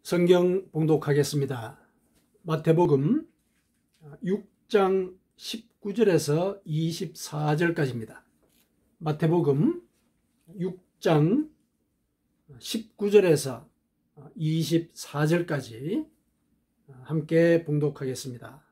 성경 봉독하겠습니다. 마태복음 6장 19절에서 24절까지입니다. 마태복음 6장 19절에서 24절까지 함께 봉독하겠습니다.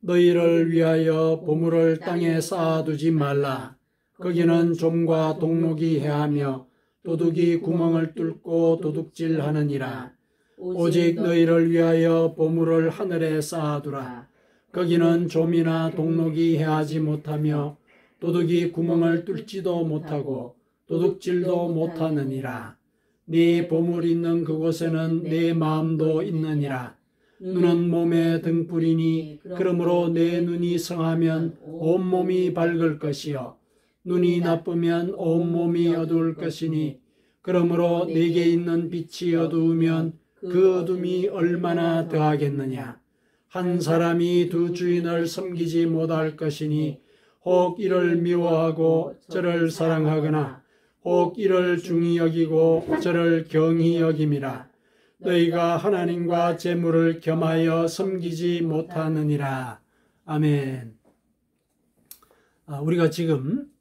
너희를 위하여 보물을 땅에 쌓아두지 말라. 거기는 좀과 동록이 해하며 도둑이 구멍을 뚫고 도둑질하느니라. 오직 너희를 위하여 보물을 하늘에 쌓아두라. 거기는 좀이나 동록이 해하지 못하며 도둑이 구멍을 뚫지도 못하고 도둑질도 못하느니라. 네 보물 있는 그곳에는 네 마음도 있느니라. 눈은 몸의 등불이니 그러므로 내 눈이 성하면 온몸이 밝을 것이요 눈이 나쁘면 온몸이 어두울 것이니 그러므로 내게 있는 빛이 어두우면 그 어둠이 얼마나 더하겠느냐. 한 사람이 두 주인을 섬기지 못할 것이니 혹 이를 미워하고 저를 사랑하거나 혹 이를 중히 여기고 저를 경히 여김이라. 너희가 하나님과 재물을 겸하여 섬기지 못하느니라. 아멘. 우리가 지금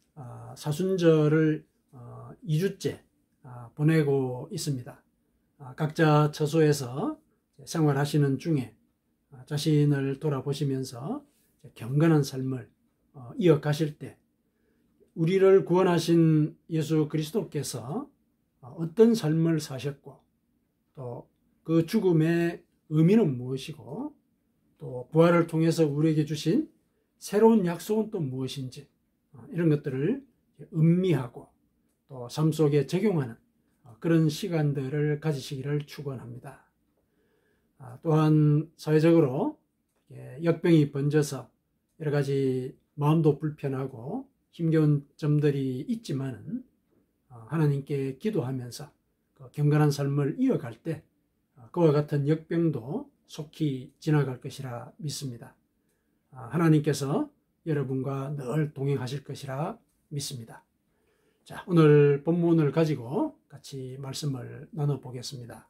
사순절을 2주째 보내고 있습니다. 각자 처소에서 생활하시는 중에 자신을 돌아보시면서 경건한 삶을 이어가실 때 우리를 구원하신 예수 그리스도께서 어떤 삶을 사셨고 또 그 죽음의 의미는 무엇이고 또 부활을 통해서 우리에게 주신 새로운 약속은 또 무엇인지 이런 것들을 음미하고 또 삶 속에 적용하는 그런 시간들을 가지시기를 축원합니다. 또한 사회적으로 역병이 번져서 여러 가지 마음도 불편하고 힘겨운 점들이 있지만은 하나님께 기도하면서 경건한 삶을 이어갈 때 그와 같은 역병도 속히 지나갈 것이라 믿습니다. 하나님께서 여러분과 늘 동행하실 것이라 믿습니다. 자, 오늘 본문을 가지고 같이 말씀을 나눠보겠습니다.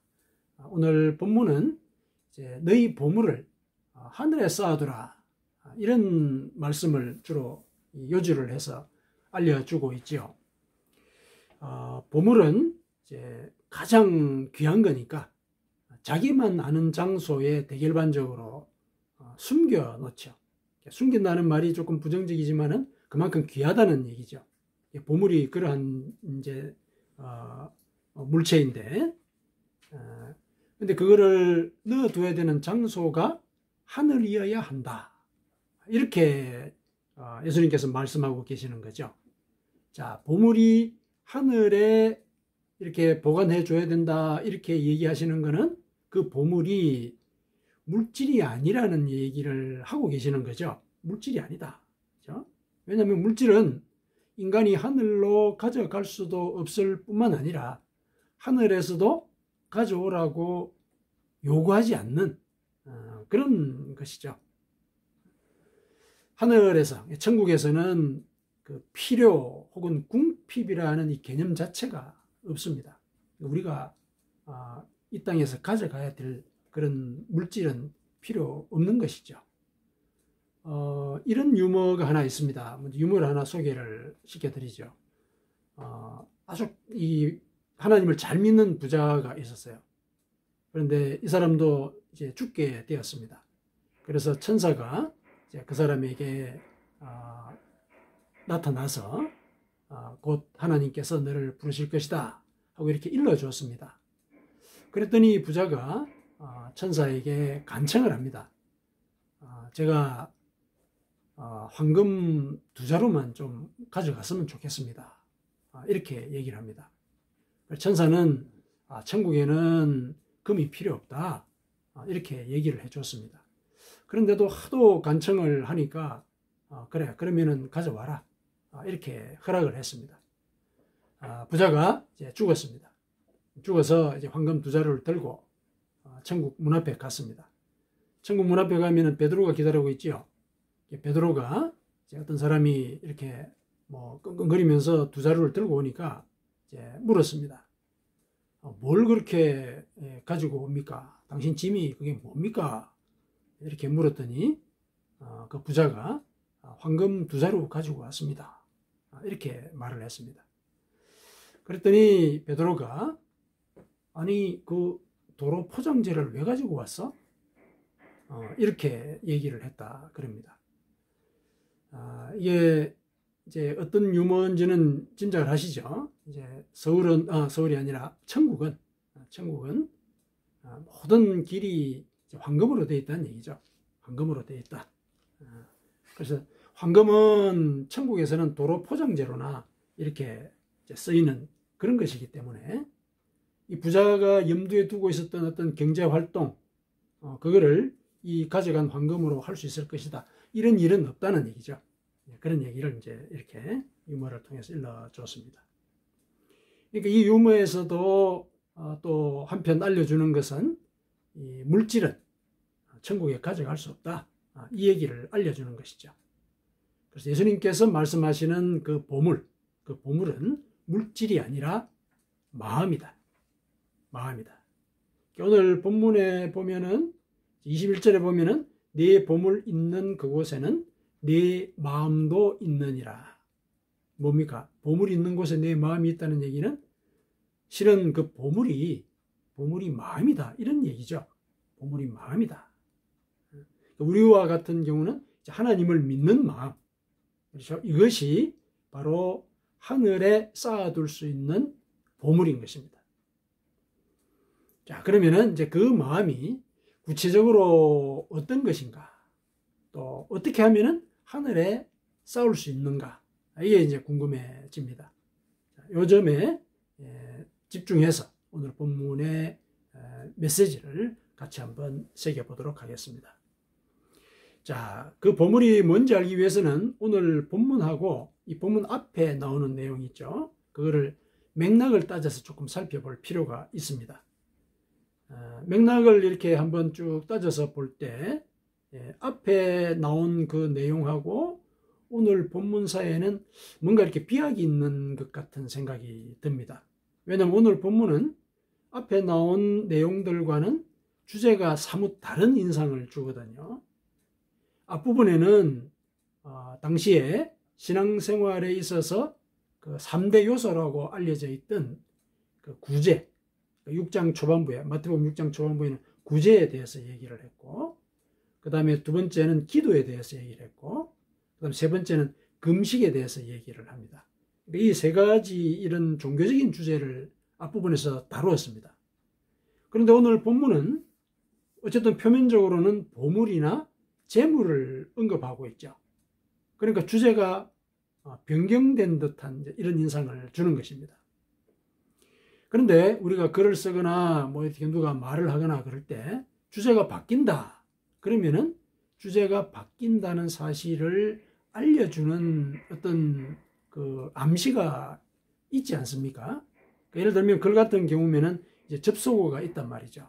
오늘 본문은 이제 너희 보물을 하늘에 쌓아두라 이런 말씀을 주로 요지를 해서 알려주고 있죠. 보물은 이제 가장 귀한 거니까 자기만 아는 장소에 대결반적으로 숨겨 놓죠. 숨긴다는 말이 조금 부정적이지만은 그만큼 귀하다는 얘기죠. 보물이 그러한 이제 물체인데, 근데 그거를 넣어둬야 되는 장소가 하늘이어야 한다. 이렇게 예수님께서 말씀하고 계시는 거죠. 자, 보물이 하늘에 이렇게 보관해 줘야 된다. 이렇게 얘기하시는 거는 그 보물이 물질이 아니라는 얘기를 하고 계시는 거죠. 물질이 아니다. 그렇죠? 왜냐하면 물질은 인간이 하늘로 가져갈 수도 없을 뿐만 아니라 하늘에서도 가져오라고 요구하지 않는 그런 것이죠. 하늘에서, 천국에서는 그 필요 혹은 궁핍이라는 이 개념 자체가 없습니다. 우리가 이 땅에서 가져가야 될 그런 물질은 필요 없는 것이죠. 이런 유머가 하나 있습니다. 유머를 하나 소개를 시켜드리죠. 아주 이 하나님을 잘 믿는 부자가 있었어요. 그런데 이 사람도 이제 죽게 되었습니다. 그래서 천사가 이제 그 사람에게 나타나서 곧 하나님께서 너를 부르실 것이다 하고 이렇게 일러주었습니다. 그랬더니 부자가 천사에게 간청을 합니다. 제가 황금 2자루만 좀 가져갔으면 좋겠습니다. 이렇게 얘기를 합니다. 천사는 천국에는 금이 필요 없다. 이렇게 얘기를 해줬습니다. 그런데도 하도 간청을 하니까 그래, 그러면은 가져와라. 이렇게 허락을 했습니다. 부자가 이제 죽었습니다. 죽어서 이제 황금 2자루를 들고 천국 문 앞에 갔습니다. 천국 문 앞에 가면은 베드로가 기다리고 있지요. 베드로가 이제 어떤 사람이 이렇게 뭐 끙끙거리면서 2자루를 들고 오니까 이제 물었습니다. 뭘 그렇게 가지고 옵니까? 당신 짐이 그게 뭡니까? 이렇게 물었더니 그 부자가 황금 2자루 가지고 왔습니다. 이렇게 말을 했습니다. 그랬더니 베드로가 아니 그 도로 포장재를 왜 가지고 왔어? 이렇게 얘기를 했다 그럽니다. 이게 이제 어떤 유머인지는 짐작을 하시죠. 이제 서울이 아니라 천국은 모든 길이 황금으로 되어 있다는 얘기죠. 황금으로 되어 있다. 그래서 황금은 천국에서는 도로 포장재로나 이렇게 쓰이는 그런 것이기 때문에 이 부자가 염두에 두고 있었던 어떤 경제 활동, 그거를 이 가져간 황금으로 할 수 있을 것이다. 이런 일은 없다는 얘기죠. 그런 얘기를 이제 이렇게 유머를 통해서 일러줬습니다. 그러니까 이 유머에서도 또 한편 알려주는 것은 이 물질은 천국에 가져갈 수 없다. 이 얘기를 알려주는 것이죠. 그래서 예수님께서 말씀하시는 그 보물은 물질이 아니라 마음이다. 오늘 본문에 보면은 21절에 보면은 네 보물 있는 그곳에는 네 마음도 있느니라. 뭡니까? 보물이 있는 곳에 내 마음이 있다는 얘기는 실은 그 보물이 마음이다. 이런 얘기죠. 보물이 마음이다. 우리와 같은 경우는 하나님을 믿는 마음. 그렇죠? 이것이 바로 하늘에 쌓아둘 수 있는 보물인 것입니다. 자, 그러면은 이제 그 마음이 구체적으로 어떤 것인가? 또 어떻게 하면은 하늘에 쌓을 수 있는가? 이게 이제 궁금해집니다. 요 점에 집중해서 오늘 본문의 메시지를 같이 한번 새겨보도록 하겠습니다. 자, 그 보물이 뭔지 알기 위해서는 오늘 본문하고 이 본문 앞에 나오는 내용이 있죠. 그거를 맥락을 따져서 조금 살펴볼 필요가 있습니다. 맥락을 이렇게 한번 쭉 따져서 볼 때 앞에 나온 그 내용하고 오늘 본문사에는 뭔가 이렇게 비약이 있는 것 같은 생각이 듭니다. 왜냐하면 오늘 본문은 앞에 나온 내용들과는 주제가 사뭇 다른 인상을 주거든요. 앞부분에는 당시에 신앙생활에 있어서 그 3대 요소라고 알려져 있던 그 구제, 6장 초반부에, 마태복음 6장 초반부에는 구제에 대해서 얘기를 했고, 그 다음에 두 번째는 기도에 대해서 얘기를 했고, 그 다음에 세 번째는 금식에 대해서 얘기를 합니다. 이 세 가지 이런 종교적인 주제를 앞부분에서 다루었습니다. 그런데 오늘 본문은 어쨌든 표면적으로는 보물이나 재물을 언급하고 있죠. 그러니까 주제가 변경된 듯한 이런 인상을 주는 것입니다. 그런데 우리가 글을 쓰거나 뭐 이렇게 누가 말을 하거나 그럴 때 주제가 바뀐다. 그러면은 주제가 바뀐다는 사실을 알려주는 어떤 그 암시가 있지 않습니까? 예를 들면 글 같은 경우면은 이제 접속어가 있단 말이죠.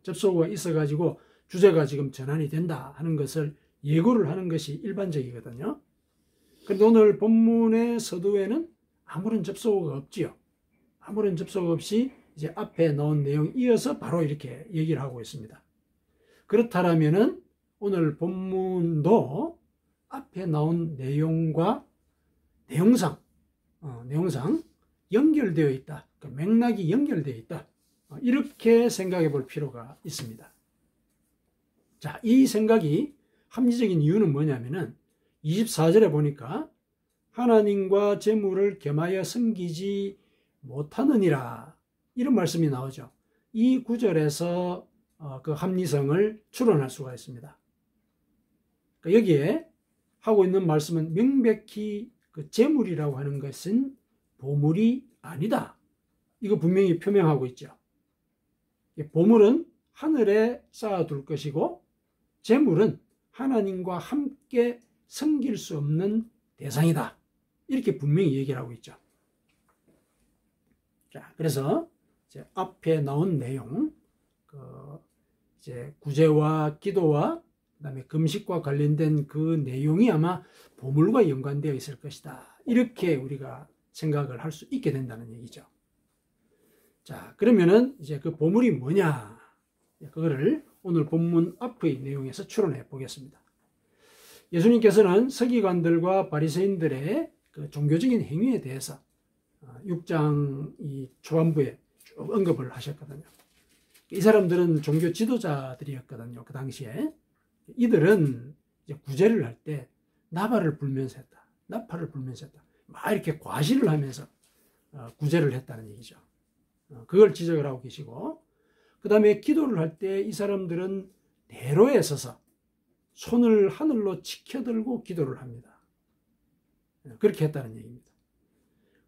접속어가 있어가지고 주제가 지금 전환이 된다 하는 것을 예고를 하는 것이 일반적이거든요. 그런데 오늘 본문의 서두에는 아무런 접속어가 없지요. 아무런 접속 없이 이제 앞에 나온 내용 이어서 바로 이렇게 얘기를 하고 있습니다. 그렇다면은 오늘 본문도 앞에 나온 내용과 내용상 연결되어 있다. 그러니까 맥락이 연결되어 있다. 이렇게 생각해 볼 필요가 있습니다. 자, 이 생각이 합리적인 이유는 뭐냐면은 24절에 보니까 하나님과 재물을 겸하여 섬기지 못하느니라 이런 말씀이 나오죠. 이 구절에서 그 합리성을 추론할 수가 있습니다. 그러니까 여기에 하고 있는 말씀은 명백히 그 재물이라고 하는 것은 보물이 아니다. 이거 분명히 표명하고 있죠. 보물은 하늘에 쌓아둘 것이고 재물은 하나님과 함께 섬길 수 없는 대상이다. 이렇게 분명히 얘기를 하고 있죠. 자, 그래서 이제 앞에 나온 내용, 이제 구제와 기도와 그다음에 금식과 관련된 그 내용이 아마 보물과 연관되어 있을 것이다. 이렇게 우리가 생각을 할 수 있게 된다는 얘기죠. 자, 그러면은 이제 그 보물이 뭐냐? 그거를 오늘 본문 앞의 내용에서 추론해 보겠습니다. 예수님께서는 서기관들과 바리새인들의 그 종교적인 행위에 대해서 6장 이 초반부에 쭉 언급을 하셨거든요. 이 사람들은 종교 지도자들이었거든요. 그 당시에. 이들은 이제 구제를 할 때 나팔을 불면서 했다. 나팔을 불면서 했다. 막 이렇게 과시를 하면서 구제를 했다는 얘기죠. 그걸 지적을 하고 계시고, 그 다음에 기도를 할 때 이 사람들은 대로에 서서 손을 하늘로 치켜들고 기도를 합니다. 그렇게 했다는 얘기입니다.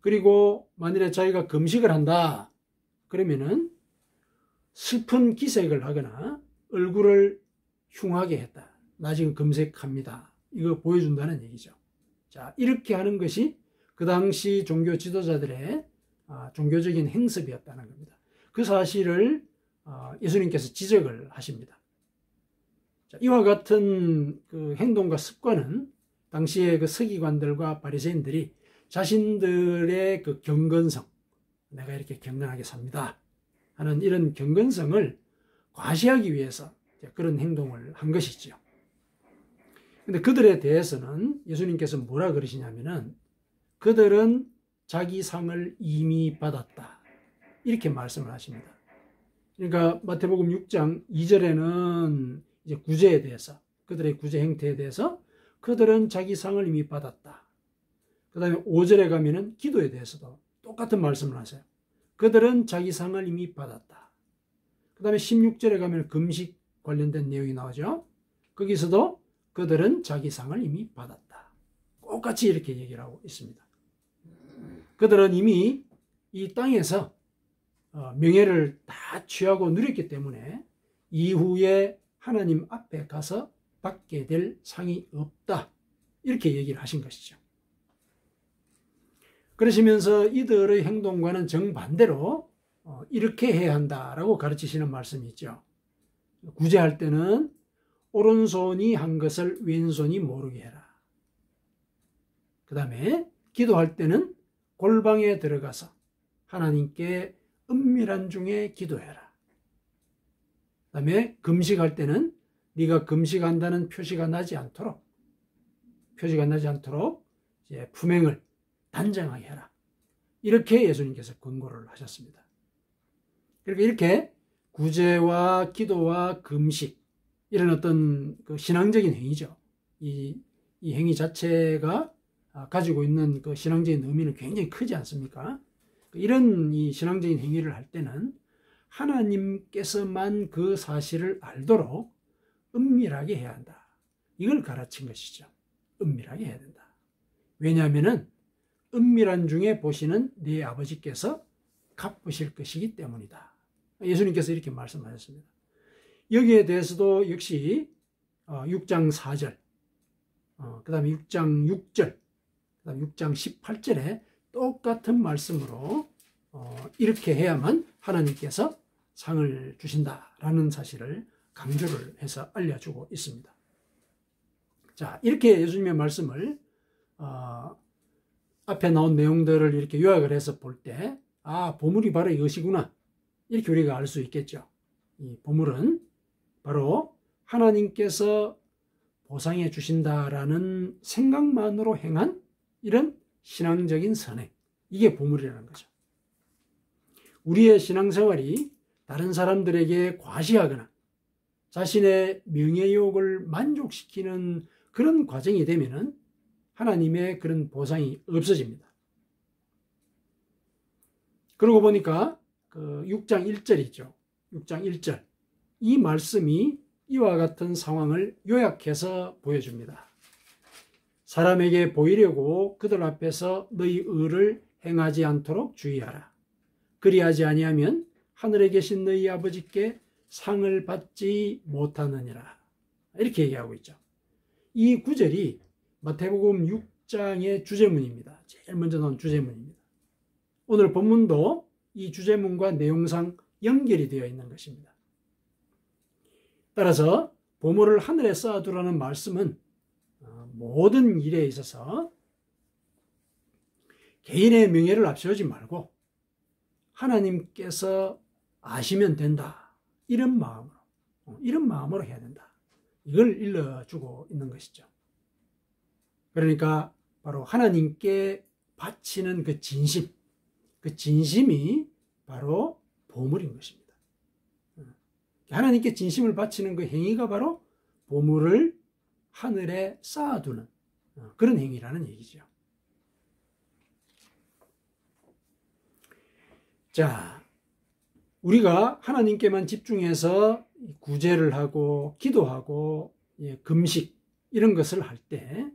그리고 만일에 자기가 금식을 한다 그러면은 슬픈 기색을 하거나 얼굴을 흉하게 했다. 나 지금 금식합니다. 이거 보여준다는 얘기죠. 자, 이렇게 하는 것이 그 당시 종교 지도자들의 종교적인 행습이었다는 겁니다. 그 사실을 예수님께서 지적을 하십니다. 자, 이와 같은 그 행동과 습관은 당시의 그 서기관들과 바리새인들이 자신들의 그 경건성, 내가 이렇게 경건하게 삽니다 하는 이런 경건성을 과시하기 위해서 그런 행동을 한 것이죠. 근데 그들에 대해서는 예수님께서 뭐라 그러시냐면은 그들은 자기 상을 이미 받았다. 이렇게 말씀을 하십니다. 그러니까 마태복음 6장 2절에는 이제 구제에 대해서, 그들의 구제 행태에 대해서 그들은 자기 상을 이미 받았다. 그 다음에 5절에 가면은 기도에 대해서도 똑같은 말씀을 하세요. 그들은 자기 상을 이미 받았다. 그 다음에 16절에 가면 금식 관련된 내용이 나오죠. 거기서도 그들은 자기 상을 이미 받았다. 똑같이 이렇게 얘기를 하고 있습니다. 그들은 이미 이 땅에서 명예를 다 취하고 누렸기 때문에 이후에 하나님 앞에 가서 받게 될 상이 없다. 이렇게 얘기를 하신 것이죠. 그러시면서 이들의 행동과는 정반대로 이렇게 해야 한다라고 가르치시는 말씀이 있죠. 구제할 때는 오른손이 한 것을 왼손이 모르게 해라. 그 다음에 기도할 때는 골방에 들어가서 하나님께 은밀한 중에 기도해라. 그 다음에 금식할 때는 네가 금식한다는 표시가 나지 않도록 이제 품행을 단정하게 해라. 이렇게 예수님께서 권고를 하셨습니다. 그러니까 이렇게 구제와 기도와 금식, 이런 어떤 그 신앙적인 행위죠. 이 행위 자체가 가지고 있는 그 신앙적인 의미는 굉장히 크지 않습니까? 이런 이 신앙적인 행위를 할 때는 하나님께서만 그 사실을 알도록 은밀하게 해야 한다. 이걸 가르친 것이죠. 은밀하게 해야 된다. 왜냐하면은 은밀한 중에 보시는 네 아버지께서 갚으실 것이기 때문이다. 예수님께서 이렇게 말씀하셨습니다. 여기에 대해서도 역시 6장 4절, 그 다음에 6장 6절, 그 다음에 6장 18절에 똑같은 말씀으로 이렇게 해야만 하나님께서 상을 주신다라는 사실을 강조를 해서 알려주고 있습니다. 자, 이렇게 예수님의 말씀을 앞에 나온 내용들을 이렇게 요약을 해서 볼 때, 보물이 바로 이것이구나. 이렇게 우리가 알 수 있겠죠. 이 보물은 바로 하나님께서 보상해 주신다라는 생각만으로 행한 이런 신앙적인 선행. 이게 보물이라는 거죠. 우리의 신앙생활이 다른 사람들에게 과시하거나 자신의 명예욕을 만족시키는 그런 과정이 되면은 하나님의 그런 보상이 없어집니다. 그러고 보니까 그 6장 1절 있죠. 6장 1절. 이 말씀이 이와 같은 상황을 요약해서 보여줍니다. 사람에게 보이려고 그들 앞에서 너희 의를 행하지 않도록 주의하라. 그리하지 아니하면 하늘에 계신 너희 아버지께 상을 받지 못하느니라. 이렇게 얘기하고 있죠. 이 구절이 마태복음 6장의 주제문입니다. 제일 먼저 나온 주제문입니다. 오늘 본문도 이 주제문과 내용상 연결이 되어 있는 것입니다. 따라서 보물을 하늘에 쌓아두라는 말씀은 모든 일에 있어서 개인의 명예를 앞세우지 말고 하나님께서 아시면 된다. 이런 마음으로 해야 된다. 이걸 일러주고 있는 것이죠. 그러니까 바로 하나님께 바치는 그 진심이 바로 보물인 것입니다. 하나님께 진심을 바치는 그 행위가 바로 보물을 하늘에 쌓아두는 그런 행위라는 얘기죠. 자, 우리가 하나님께만 집중해서 구제를 하고 기도하고 금식 이런 것을 할 때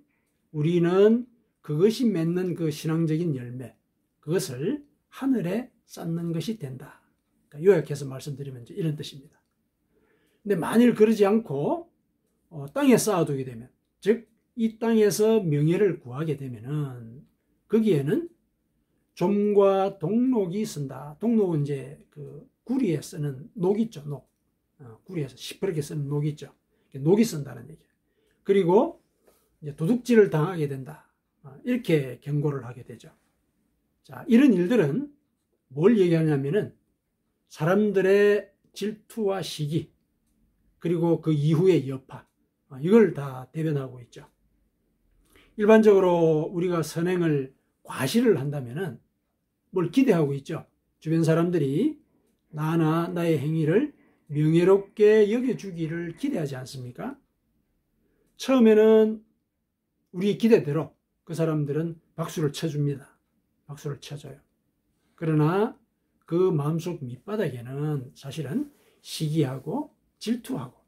우리는 그것이 맺는 그 신앙적인 열매, 그것을 하늘에 쌓는 것이 된다. 그러니까 요약해서 말씀드리면 이런 뜻입니다. 근데 만일 그러지 않고 땅에 쌓아두게 되면, 즉 이 땅에서 명예를 구하게 되면은 거기에는 좀과 동록이 쓴다. 동록은 이제 그 구리에 쓰는 녹 있죠, 녹. 구리에서 시퍼렇게 쓰는 녹 있죠. 녹이 쓴다는 얘기예요. 그리고 이제 도둑질을 당하게 된다. 이렇게 경고를 하게 되죠. 자, 이런 일들은 뭘 얘기하냐면은 사람들의 질투와 시기, 그리고 그 이후의 여파, 이걸 다 대변하고 있죠. 일반적으로 우리가 선행을 과시를 한다면은 뭘 기대하고 있죠. 주변 사람들이 나나 나의 행위를 명예롭게 여겨주기를 기대하지 않습니까? 처음에는 우리 기대대로 그 사람들은 박수를 쳐줍니다. 박수를 쳐줘요. 그러나 그 마음속 밑바닥에는 사실은 시기하고 질투하고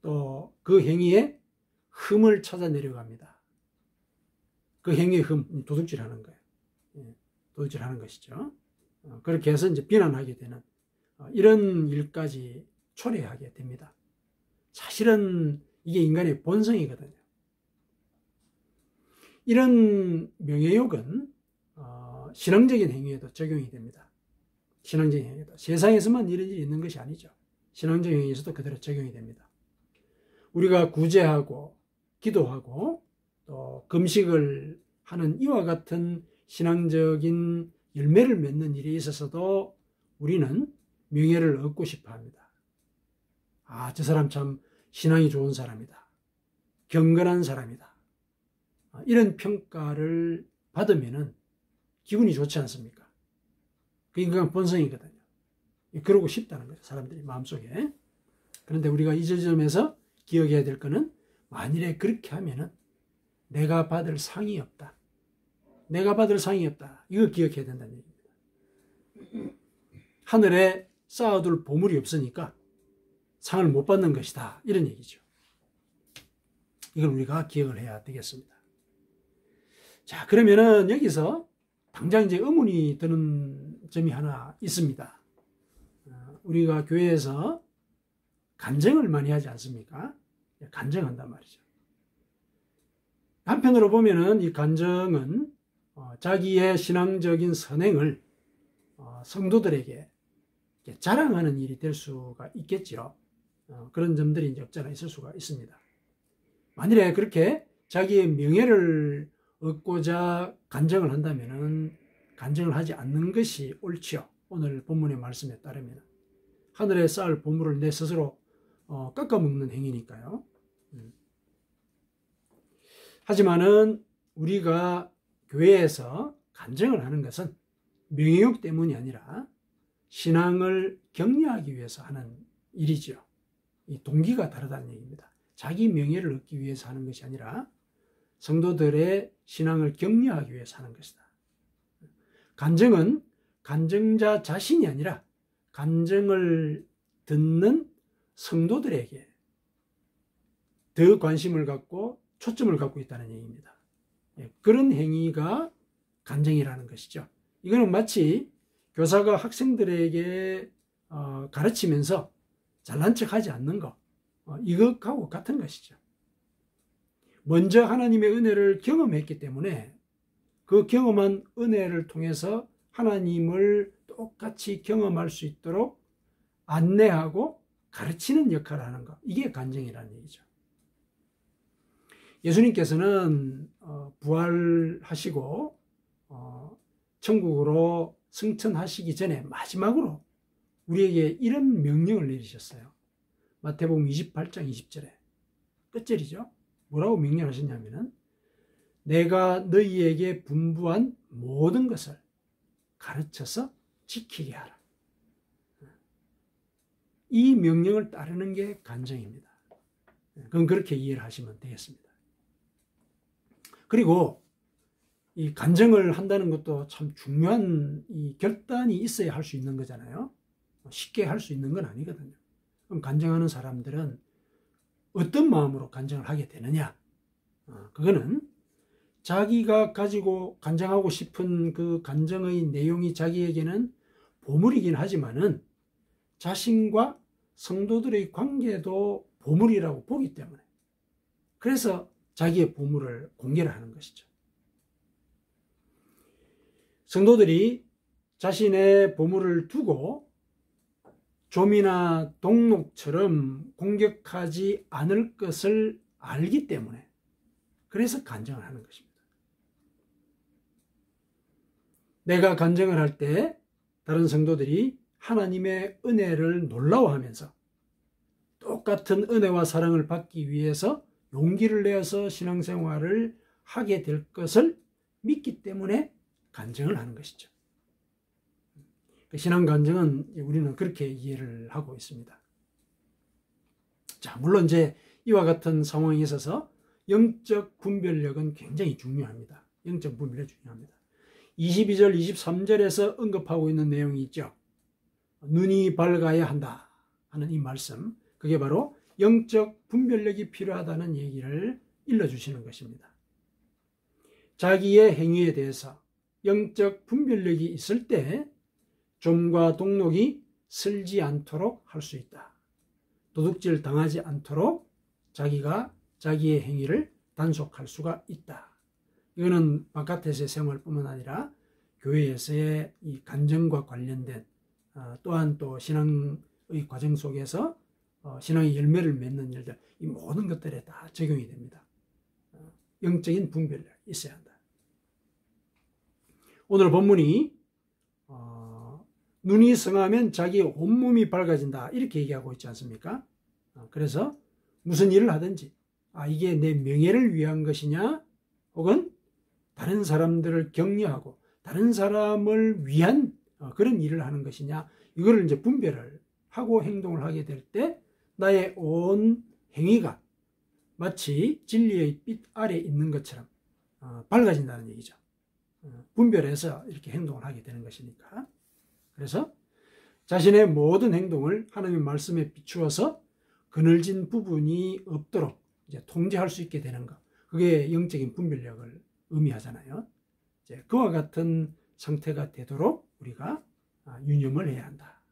또 그 행위에 흠을 찾아 내려갑니다. 그 행위의 흠, 도둑질하는 거예요. 도둑질하는 것이죠. 그렇게 해서 이제 비난하게 되는 이런 일까지 초래하게 됩니다. 사실은 이게 인간의 본성이거든요. 이런 명예욕은 신앙적인 행위에도 적용이 됩니다. 신앙적인 행위에도. 세상에서만 이런 일이 있는 것이 아니죠. 신앙적인 행위에서도 그대로 적용이 됩니다. 우리가 구제하고 기도하고 또 금식을 하는 이와 같은 신앙적인 열매를 맺는 일에 있어서도 우리는 명예를 얻고 싶어 합니다. 아, 저 사람 참 신앙이 좋은 사람이다. 경건한 사람이다. 이런 평가를 받으면은 기분이 좋지 않습니까? 그 인간 본성이거든요. 그러고 싶다는 거죠. 사람들이 마음속에. 그런데 우리가 이 지점에서 기억해야 될 거는 만일에 그렇게 하면은 내가 받을 상이 없다. 내가 받을 상이 없다. 이걸 기억해야 된다는 얘기입니다. 하늘에 쌓아둘 보물이 없으니까 상을 못 받는 것이다. 이런 얘기죠. 이걸 우리가 기억을 해야 되겠습니다. 자, 그러면은 여기서 당장 이제 의문이 드는 점이 하나 있습니다. 우리가 교회에서 간증을 많이 하지 않습니까? 간증한단 말이죠. 한편으로 보면은 이 간증은 자기의 신앙적인 선행을 성도들에게 자랑하는 일이 될 수가 있겠죠. 그런 점들이 이제 없잖아 있을 수가 있습니다. 만일에 그렇게 자기의 명예를 얻고자 간증을 한다면은 간증을 하지 않는 것이 옳지요. 오늘 본문의 말씀에 따르면 하늘에 쌓을 보물을 내 스스로 깎아먹는 행위니까요. 하지만은 우리가 교회에서 간증을 하는 것은 명예욕 때문이 아니라 신앙을 격려하기 위해서 하는 일이죠. 이 동기가 다르다는 얘기입니다. 자기 명예를 얻기 위해서 하는 것이 아니라 성도들의 신앙을 격려하기 위해서 하는 것이다. 간증은 간증자 자신이 아니라 간증을 듣는 성도들에게 더 관심을 갖고 초점을 갖고 있다는 얘기입니다. 그런 행위가 간증이라는 것이죠. 이거는 마치 교사가 학생들에게 가르치면서 잘난 척하지 않는 것, 이것하고 같은 것이죠. 먼저 하나님의 은혜를 경험했기 때문에 그 경험한 은혜를 통해서 하나님을 똑같이 경험할 수 있도록 안내하고 가르치는 역할을 하는 것, 이게 간증이라는 얘기죠. 예수님께서는 부활하시고 천국으로 승천하시기 전에 마지막으로 우리에게 이런 명령을 내리셨어요. 마태복음 28장 20절에 끝절이죠. 뭐라고 명령하셨냐면은 내가 너희에게 분부한 모든 것을 가르쳐서 지키게 하라. 이 명령을 따르는 게 간증입니다. 그건 그렇게 이해를 하시면 되겠습니다. 그리고 이 간증을 한다는 것도 참 중요한 이 결단이 있어야 할 수 있는 거잖아요. 쉽게 할 수 있는 건 아니거든요. 그럼 간증하는 사람들은 어떤 마음으로 간증을 하게 되느냐? 그거는 자기가 가지고 간증하고 싶은 그 간증의 내용이 자기에게는 보물이긴 하지만은 자신과 성도들의 관계도 보물이라고 보기 때문에 그래서 자기의 보물을 공개를 하는 것이죠. 성도들이 자신의 보물을 두고 좀이나 동록처럼 공격하지 않을 것을 알기 때문에 그래서 간증을 하는 것입니다. 내가 간증을 할 때 다른 성도들이 하나님의 은혜를 놀라워하면서 똑같은 은혜와 사랑을 받기 위해서 용기를 내어서 신앙생활을 하게 될 것을 믿기 때문에 간증을 하는 것이죠. 신앙 간증은 우리는 그렇게 이해를 하고 있습니다. 자, 물론 이제 이와 같은 상황에 있어서 영적 분별력은 굉장히 중요합니다. 영적 분별력이 중요합니다. 22절, 23절에서 언급하고 있는 내용이 있죠. 눈이 밝아야 한다 하는 이 말씀, 그게 바로 영적 분별력이 필요하다는 얘기를 일러주시는 것입니다. 자기의 행위에 대해서 영적 분별력이 있을 때 좀과 동록이 슬지 않도록 할 수 있다. 도둑질 당하지 않도록 자기가 자기의 행위를 단속할 수가 있다. 이거는 바깥에서의 생활뿐만 아니라 교회에서의 이 간증과 관련된 또한 또 신앙의 과정 속에서 신앙의 열매를 맺는 일들, 이 모든 것들에 다 적용이 됩니다. 영적인 분별력이 있어야 한다. 오늘 본문이 눈이 성하면 자기 온몸이 밝아진다 이렇게 얘기하고 있지 않습니까? 그래서 무슨 일을 하든지 이게 내 명예를 위한 것이냐 혹은 다른 사람들을 격려하고 다른 사람을 위한 그런 일을 하는 것이냐 이거를 이제 분별을 하고 행동을 하게 될 때 나의 온 행위가 마치 진리의 빛 아래 있는 것처럼 밝아진다는 얘기죠. 분별해서 이렇게 행동을 하게 되는 것이니까. 그래서 자신의 모든 행동을 하나님의 말씀에 비추어서 그늘진 부분이 없도록 이제 통제할 수 있게 되는 것. 그게 영적인 분별력을 의미하잖아요. 이제 그와 같은 상태가 되도록 우리가 유념을 해야 한다.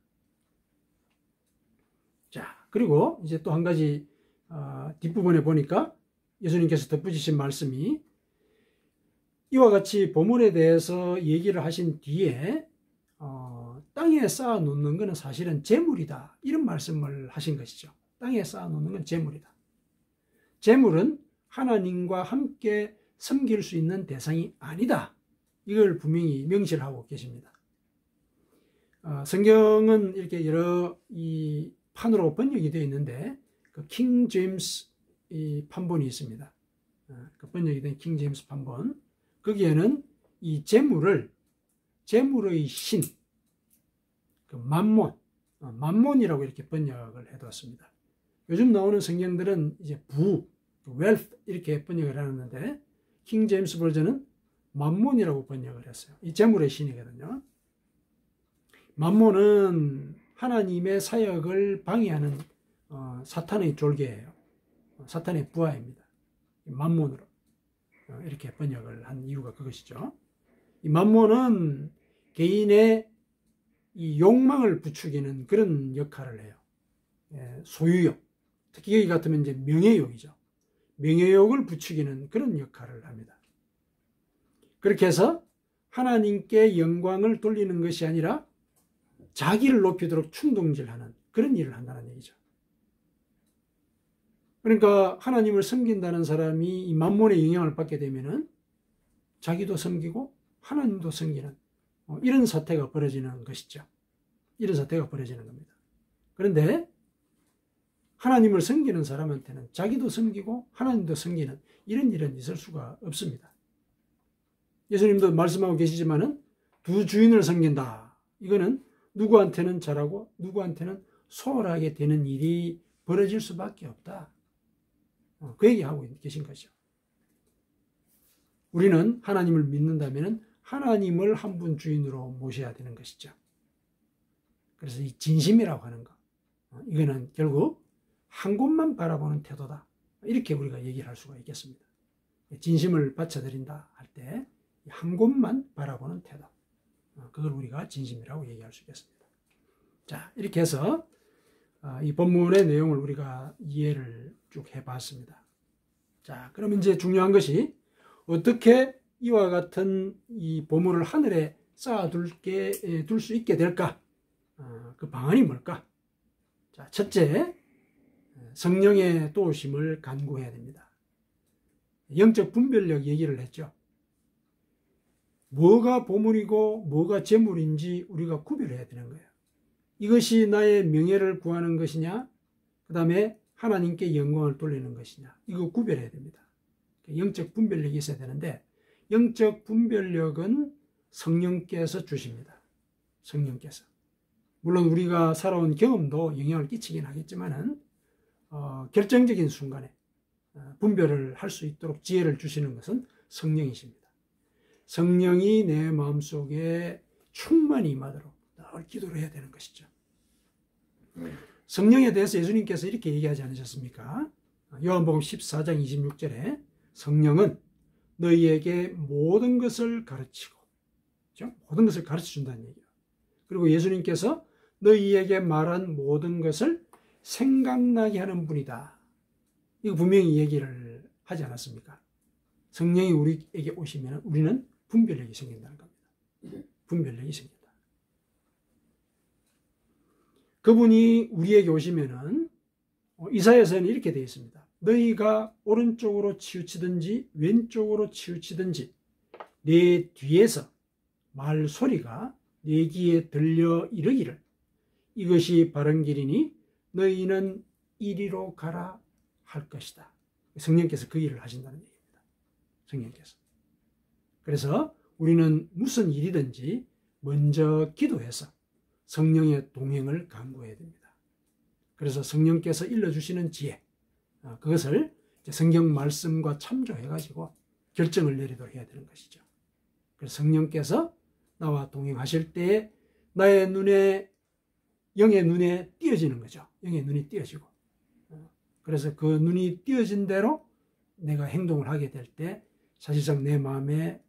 자, 그리고 이제 또 한 가지 뒷부분에 보니까 예수님께서 덧붙이신 말씀이 이와 같이 보물에 대해서 얘기를 하신 뒤에 땅에 쌓아 놓는 것은 사실은 재물이다 이런 말씀을 하신 것이죠. 땅에 쌓아 놓는 건 재물이다. 재물은 하나님과 함께 섬길 수 있는 대상이 아니다. 이걸 분명히 명시를 하고 계십니다. 성경은 이렇게 여러 이 판으로 번역이 되어 있는데 그 킹 제임스 이 판본이 있습니다. 그 번역이 된 킹 제임스 판본, 거기에는 이 재물을 재물의 신, 그 만몬, 만몬이라고 이렇게 번역을 해두었습니다. 요즘 나오는 성경들은 이제 부, wealth 이렇게 번역을 하는데 킹 제임스 버전은 만몬이라고 번역을 했어요. 이 재물의 신이거든요. 만몬은 하나님의 사역을 방해하는 사탄의 졸개예요. 사탄의 부하입니다. 만몬으로 이렇게 번역을 한 이유가 그것이죠. 이 만몬은 개인의 이 욕망을 부추기는 그런 역할을 해요. 소유욕, 특히 여기 같으면 이제 명예욕이죠. 명예욕을 부추기는 그런 역할을 합니다. 그렇게 해서 하나님께 영광을 돌리는 것이 아니라 자기를 높이도록 충동질하는 그런 일을 한다는 얘기죠. 그러니까 하나님을 섬긴다는 사람이 이 만몬의 영향을 받게 되면은 자기도 섬기고 하나님도 섬기는 이런 사태가 벌어지는 것이죠. 이런 사태가 벌어지는 겁니다. 그런데 하나님을 섬기는 사람한테는 자기도 섬기고 하나님도 섬기는 이런 일은 있을 수가 없습니다. 예수님도 말씀하고 계시지만은 두 주인을 섬긴다. 이거는 누구한테는 잘하고 누구한테는 소홀하게 되는 일이 벌어질 수밖에 없다. 그 얘기하고 계신 거죠. 우리는 하나님을 믿는다면 하나님을 한 분 주인으로 모셔야 되는 것이죠. 그래서 이 진심이라고 하는 거, 이거는 결국 한 곳만 바라보는 태도다. 이렇게 우리가 얘기를 할 수가 있겠습니다. 진심을 바쳐드린다 할 때 한 곳만 바라보는 태도, 그걸 우리가 진심이라고 얘기할 수 있겠습니다. 자, 이렇게 해서 이 본문의 내용을 우리가 이해를 쭉 해봤습니다. 자, 그럼 이제 중요한 것이 어떻게 이와 같은 이 보물을 하늘에 쌓아둘 수 있게 될까? 그 방안이 뭘까? 자, 첫째, 성령의 도우심을 간구해야 됩니다. 영적 분별력 얘기를 했죠. 뭐가 보물이고 뭐가 재물인지 우리가 구별해야 되는 거예요. 이것이 나의 명예를 구하는 것이냐, 그 다음에 하나님께 영광을 돌리는 것이냐, 이거 구별해야 됩니다. 영적 분별력이 있어야 되는데, 영적 분별력은 성령께서 주십니다. 성령께서. 물론 우리가 살아온 경험도 영향을 끼치긴 하겠지만은 결정적인 순간에 분별을 할 수 있도록 지혜를 주시는 것은 성령이십니다. 성령이 내 마음속에 충만히 임하도록 늘 기도를 해야 되는 것이죠. 성령에 대해서 예수님께서 이렇게 얘기하지 않으셨습니까? 요한복음 14장 26절에 성령은 너희에게 모든 것을 가르치고, 그렇죠? 모든 것을 가르쳐준다는 얘기예요. 그리고 예수님께서 너희에게 말한 모든 것을 생각나게 하는 분이다. 이거 분명히 얘기를 하지 않았습니까? 성령이 우리에게 오시면 우리는 분별력이 생긴다는 겁니다. 분별력이 생긴다. 그분이 우리에게 오시면은 이사야서는 이렇게 되어 있습니다. 너희가 오른쪽으로 치우치든지 왼쪽으로 치우치든지 내 뒤에서 말소리가 내 귀에 들려 이르기를 이것이 바른 길이니 너희는 이리로 가라 할 것이다. 성령께서 그 일을 하신다는 얘기입니다. 성령께서. 그래서 우리는 무슨 일이든지 먼저 기도해서 성령의 동행을 간구해야 됩니다. 그래서 성령께서 일러주시는 지혜, 그것을 성경 말씀과 참조해가지고 결정을 내리도록 해야 되는 것이죠. 그래서 성령께서 나와 동행하실 때 나의 눈에, 영의 눈에 띄어지는 거죠. 영의 눈이 띄어지고. 그래서 그 눈이 띄어진 대로 내가 행동을 하게 될 때 사실상 내 마음에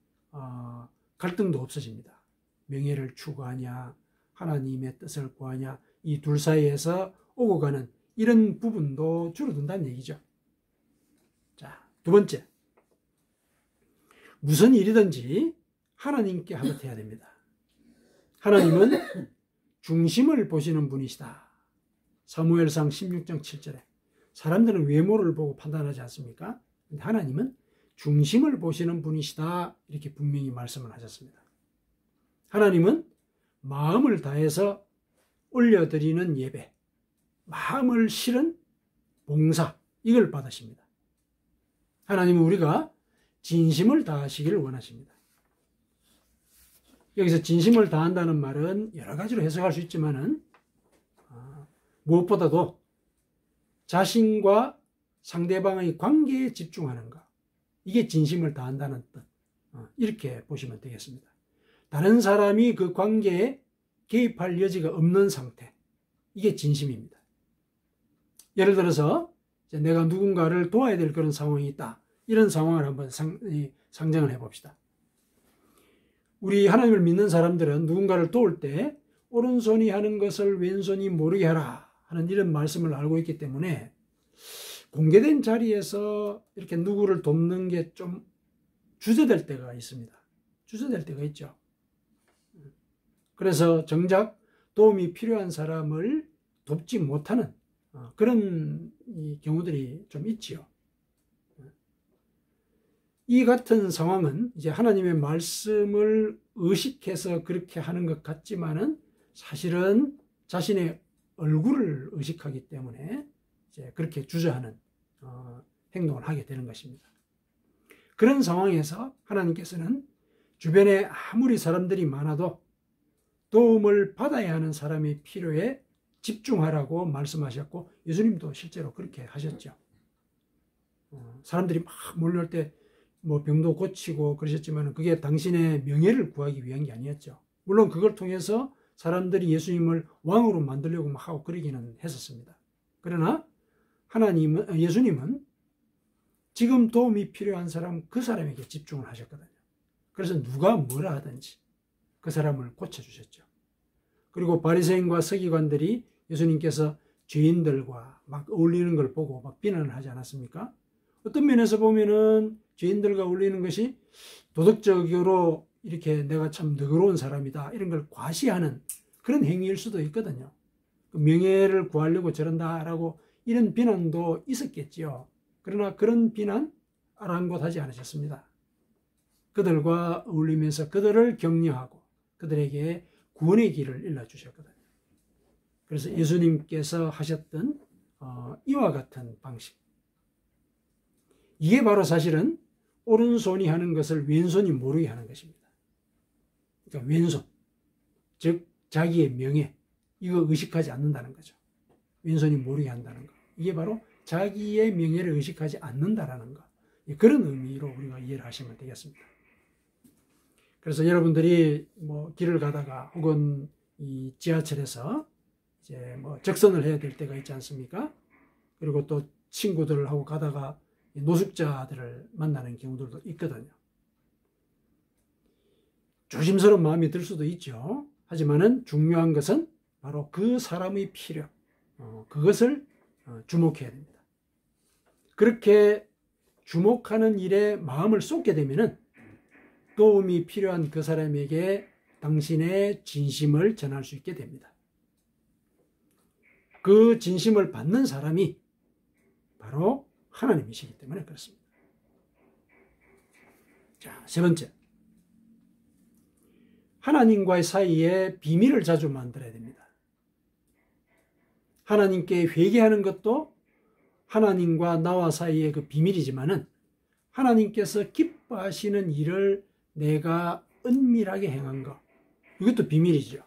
갈등도 없어집니다. 명예를 추구하냐, 하나님의 뜻을 구하냐, 이 둘 사이에서 오고 가는 이런 부분도 줄어든다는 얘기죠. 자, 두 번째. 무슨 일이든지 하나님께 하듯 해야 됩니다. 하나님은 중심을 보시는 분이시다. 사무엘상 16장 7절에 사람들은 외모를 보고 판단하지 않습니까? 근데 하나님은 중심을 보시는 분이시다. 이렇게 분명히 말씀을 하셨습니다. 하나님은 마음을 다해서 올려드리는 예배, 마음을 실은 봉사, 이걸 받으십니다. 하나님은 우리가 진심을 다하시기를 원하십니다. 여기서 진심을 다한다는 말은 여러 가지로 해석할 수 있지만은 무엇보다도 자신과 상대방의 관계에 집중하는 것, 이게 진심을 다한다는 뜻, 이렇게 보시면 되겠습니다. 다른 사람이 그 관계에 개입할 여지가 없는 상태, 이게 진심입니다. 예를 들어서 내가 누군가를 도와야 될 그런 상황이 있다, 이런 상황을 한번 상정을 해봅시다. 우리 하나님을 믿는 사람들은 누군가를 도울 때 오른손이 하는 것을 왼손이 모르게 하라 하는 이런 말씀을 알고 있기 때문에 공개된 자리에서 이렇게 누구를 돕는 게 좀 주저될 때가 있습니다. 주저될 때가 있죠. 그래서 정작 도움이 필요한 사람을 돕지 못하는 그런 경우들이 좀 있지요. 이 같은 상황은 이제 하나님의 말씀을 의식해서 그렇게 하는 것 같지만은 사실은 자신의 얼굴을 의식하기 때문에 이제 그렇게 주저하는 행동을 하게 되는 것입니다. 그런 상황에서 하나님께서는 주변에 아무리 사람들이 많아도 도움을 받아야 하는 사람의 필요에 집중하라고 말씀하셨고, 예수님도 실제로 그렇게 하셨죠. 사람들이 막 몰려올 때 뭐 병도 고치고 그러셨지만 그게 당신의 명예를 구하기 위한 게 아니었죠. 물론 그걸 통해서 사람들이 예수님을 왕으로 만들려고 막 하고 그러기는 했었습니다. 그러나 예수님은 지금 도움이 필요한 사람, 그 사람에게 집중을 하셨거든요. 그래서 누가 뭐라 하든지 그 사람을 고쳐주셨죠. 그리고 바리새인과 서기관들이 예수님께서 죄인들과 막 어울리는 걸 보고 막 비난을 하지 않았습니까? 어떤 면에서 보면은 죄인들과 어울리는 것이 도덕적으로 이렇게 내가 참 너그러운 사람이다 이런 걸 과시하는 그런 행위일 수도 있거든요. 명예를 구하려고 저런다라고 이런 비난도 있었겠지요. 그러나 그런 비난 아랑곳하지 않으셨습니다. 그들과 어울리면서 그들을 격려하고 그들에게 구원의 길을 일러주셨거든요. 그래서 예수님께서 하셨던 이와 같은 방식, 이게 바로 사실은 오른손이 하는 것을 왼손이 모르게 하는 것입니다. 그러니까 왼손, 즉 자기의 명예, 이거 의식하지 않는다는 거죠. 왼손이 모르게 한다는 거, 이게 바로 자기의 명예를 의식하지 않는다라는 거, 그런 의미로 우리가 이해를 하시면 되겠습니다. 그래서 여러분들이 뭐 길을 가다가 혹은 이 지하철에서 이제 뭐 적선을 해야 될 때가 있지 않습니까? 그리고 또 친구들하고 가다가 노숙자들을 만나는 경우들도 있거든요. 조심스러운 마음이 들 수도 있죠. 하지만은 중요한 것은 바로 그 사람의 필요, 그것을 주목해야 됩니다. 그렇게 주목하는 일에 마음을 쏟게 되면은 도움이 필요한 그 사람에게 당신의 진심을 전할 수 있게 됩니다. 그 진심을 받는 사람이 바로 하나님이시기 때문에 그렇습니다. 자, 세 번째. 하나님과의 사이에 비밀을 자주 만들어야 됩니다. 하나님께 회개하는 것도 하나님과 나와 사이의 그 비밀이지만은 하나님께서 기뻐하시는 일을 내가 은밀하게 행한 것, 이것도 비밀이죠.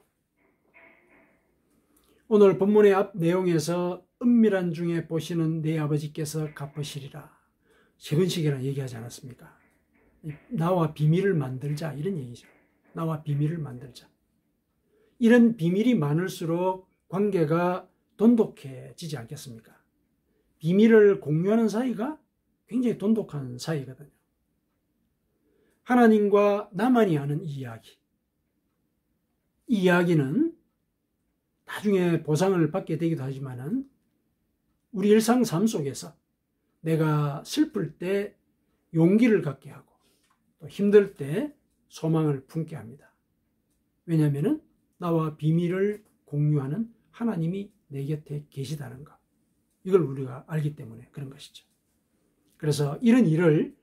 오늘 본문의 앞 내용에서 은밀한 중에 보시는 내 아버지께서 갚으시리라, 세번씩이나 얘기하지 않았습니까? 나와 비밀을 만들자, 이런 얘기죠. 나와 비밀을 만들자. 이런 비밀이 많을수록 관계가 돈독해지지 않겠습니까? 비밀을 공유하는 사이가 굉장히 돈독한 사이거든요. 하나님과 나만이 아는 이 이야기는 나중에 보상을 받게 되기도 하지만은 우리 일상 삶 속에서 내가 슬플 때 용기를 갖게 하고 또 힘들 때 소망을 품게 합니다. 왜냐하면 나와 비밀을 공유하는 하나님이 내 곁에 계시다는 것, 이걸 우리가 알기 때문에 그런 것이죠. 그래서 이런 일을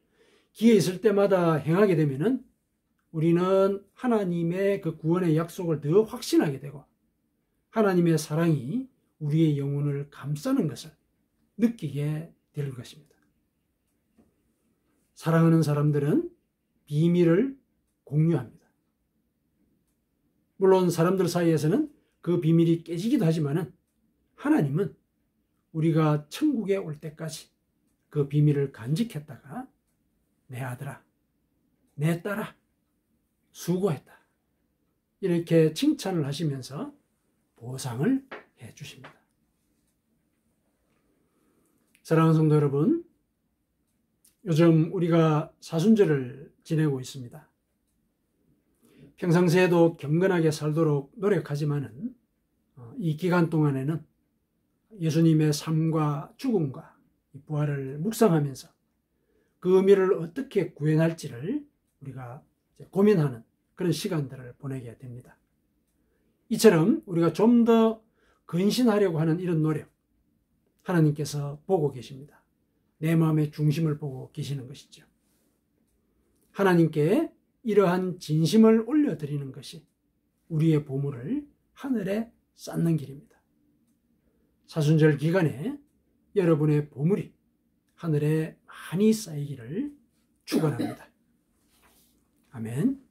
기회 있을 때마다 행하게 되면은 우리는 하나님의 그 구원의 약속을 더 확신하게 되고 하나님의 사랑이 우리의 영혼을 감싸는 것을 느끼게 될 것입니다. 사랑하는 사람들은 비밀을 공유합니다. 물론 사람들 사이에서는 그 비밀이 깨지기도 하지만은 하나님은 우리가 천국에 올 때까지 그 비밀을 간직했다가 내 아들아, 내 딸아, 수고했다, 이렇게 칭찬을 하시면서 보상을 해 주십니다. 사랑하는 성도 여러분, 요즘 우리가 사순절을 지내고 있습니다. 평상시에도 경건하게 살도록 노력하지만은 이 기간 동안에는 예수님의 삶과 죽음과 부활을 묵상하면서 그 의미를 어떻게 구현할지를 우리가 고민하는 그런 시간들을 보내게 됩니다. 이처럼 우리가 좀 더 근신하려고 하는 이런 노력, 하나님께서 보고 계십니다. 내 마음의 중심을 보고 계시는 것이죠. 하나님께 이러한 진심을 올려드리는 것이 우리의 보물을 하늘에 쌓는 길입니다. 사순절 기간에 여러분의 보물이 하늘에 많이 쌓이기를 축원합니다. 아멘.